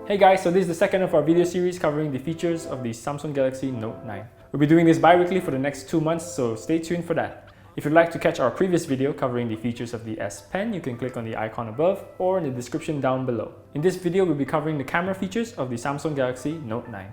Hey guys, so this is the second of our video series covering the features of the Samsung Galaxy Note 9. We'll be doing this bi-weekly for the next 2 months, so stay tuned for that. If you'd like to catch our previous video covering the features of the S Pen, you can click on the icon above or in the description down below. In this video, we'll be covering the camera features of the Samsung Galaxy Note 9.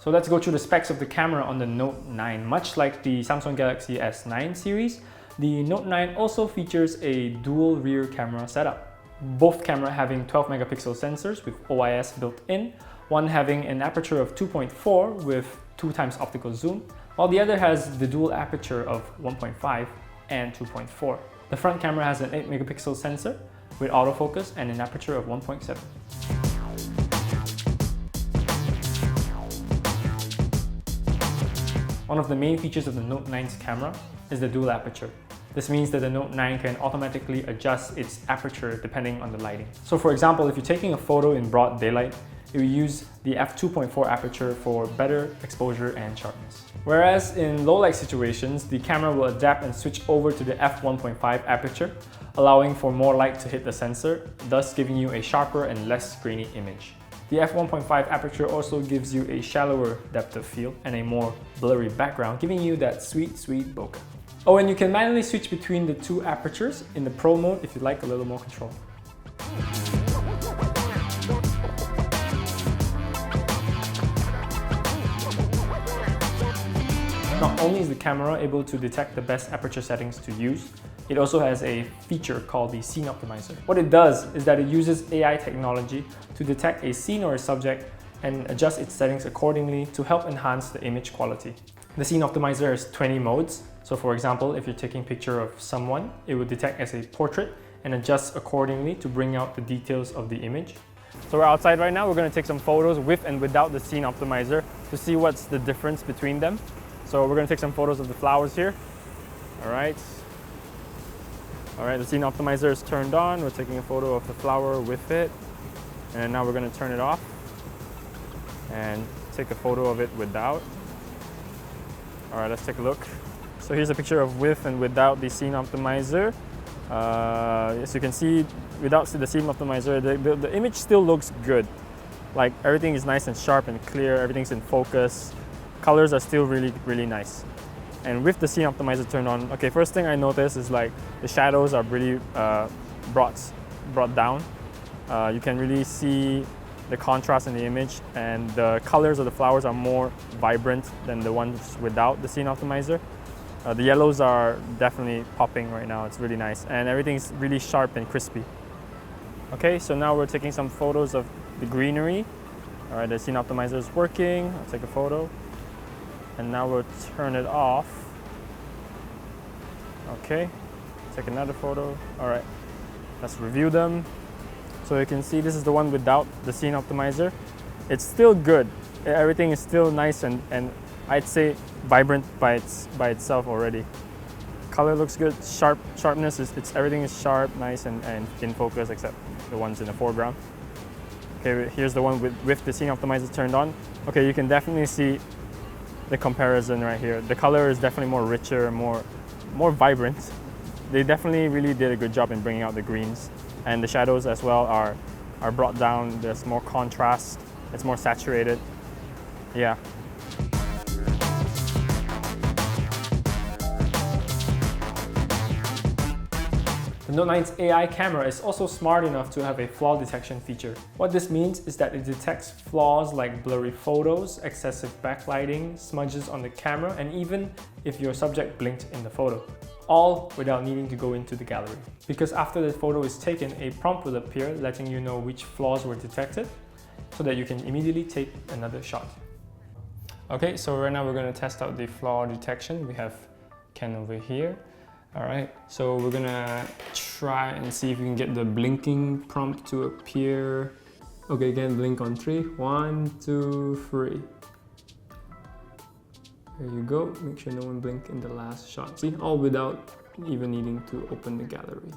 So let's go through the specs of the camera on the Note 9. Much like the Samsung Galaxy S9 series, the Note 9 also features a dual rear camera setup. Both camera having 12 megapixel sensors with OIS built in, one having an aperture of 2.4 with 2x optical zoom, while the other has the dual aperture of 1.5 and 2.4. The front camera has an 8 megapixel sensor with autofocus and an aperture of 1.7. One of the main features of the Note 9's camera is the dual aperture. This means that the Note 9 can automatically adjust its aperture depending on the lighting. So for example, if you're taking a photo in broad daylight, it will use the f2.4 aperture for better exposure and sharpness. Whereas in low light situations, the camera will adapt and switch over to the f1.5 aperture, allowing for more light to hit the sensor, thus giving you a sharper and less grainy image. The f1.5 aperture also gives you a shallower depth of field and a more blurry background, giving you that sweet bokeh. Oh, and you can manually switch between the two apertures in the Pro mode if you'd like a little more control. Not only is the camera able to detect the best aperture settings to use, it also has a feature called the Scene Optimizer. What it does is that it uses AI technology to detect a scene or a subject and adjust its settings accordingly to help enhance the image quality. The Scene Optimizer has 20 modes. So for example, if you're taking a picture of someone, it would detect as a portrait and adjust accordingly to bring out the details of the image. So we're outside right now. We're going to take some photos with and without the Scene Optimizer to see what's the difference between them. So we're going to take some photos of the flowers here. All right, the Scene Optimizer is turned on. We're taking a photo of the flower with it. And now we're going to turn it off and take a photo of it without. All right, let's take a look. So here's a picture of with and without the Scene Optimizer. As you can see, without the Scene Optimizer, the image still looks good. Like everything is nice and sharp and clear, everything's in focus. Colors are still really nice. And with the Scene Optimizer turned on, okay, first thing I noticed is like the shadows are really brought down. You can really see the contrast in the image, and the colors of the flowers are more vibrant than the ones without the Scene Optimizer. The yellows are definitely popping right now. It's really nice, and everything's really sharp and crispy. Okay, so now we're taking some photos of the greenery. All right, the Scene Optimizer is working. I'll take a photo, and now we'll turn it off. Okay, take another photo. All right, let's review them. So you can see this is the one without the Scene Optimizer. It's still good. Everything is still nice and I'd say vibrant by itself already. Color looks good. Sharpness everything is sharp, nice and in focus except the ones in the foreground. Okay, here's the one with the Scene Optimizer turned on. Okay, you can definitely see the comparison right here. The color is definitely more richer, more vibrant. They definitely really did a good job in bringing out the greens, and the shadows as well are brought down. There's more contrast. It's more saturated. Yeah. The Note 9's AI camera is also smart enough to have a flaw detection feature. What this means is that it detects flaws like blurry photos, excessive backlighting, smudges on the camera, and even if your subject blinked in the photo. All without needing to go into the gallery. Because after the photo is taken, a prompt will appear letting you know which flaws were detected so that you can immediately take another shot. Okay, so right now we're going to test out the flaw detection. We have Ken over here. All right, so we're gonna try and see if we can get the blinking prompt to appear. Okay, again, blink on 3. 1, 2, 3. There you go. Make sure no one blinked in the last shot. See, all without even needing to open the gallery.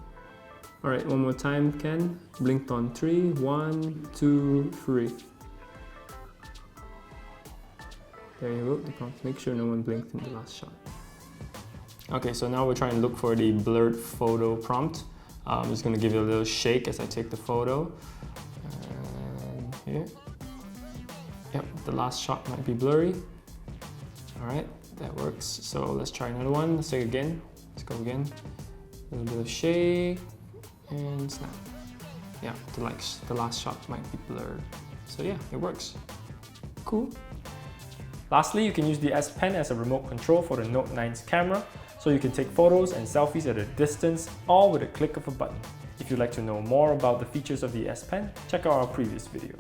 All right, one more time, Ken. Blinked on 3. 1, 2, 3. There you go, the prompt. Make sure no one blinked in the last shot. Okay, so now we're trying to look for the blurred photo prompt. I'm just going to give it a little shake as I take the photo. here. Yep, the last shot might be blurry. All right, that works. So let's try another one. Let's take it again. Let's go again. A little bit of shake and snap. Yeah, the last shot might be blurred. So yeah, it works. Cool. Lastly, you can use the S Pen as a remote control for the Note 9's camera, so you can take photos and selfies at a distance, all with a click of a button. If you'd like to know more about the features of the S Pen, check out our previous video.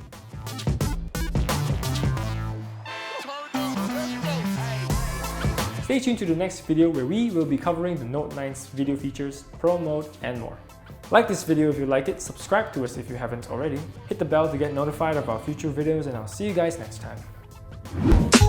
Stay tuned to the next video where we will be covering the Note 9's video features, Pro Mode, and more. Like this video if you like it, subscribe to us if you haven't already, hit the bell to get notified of our future videos, and I'll see you guys next time.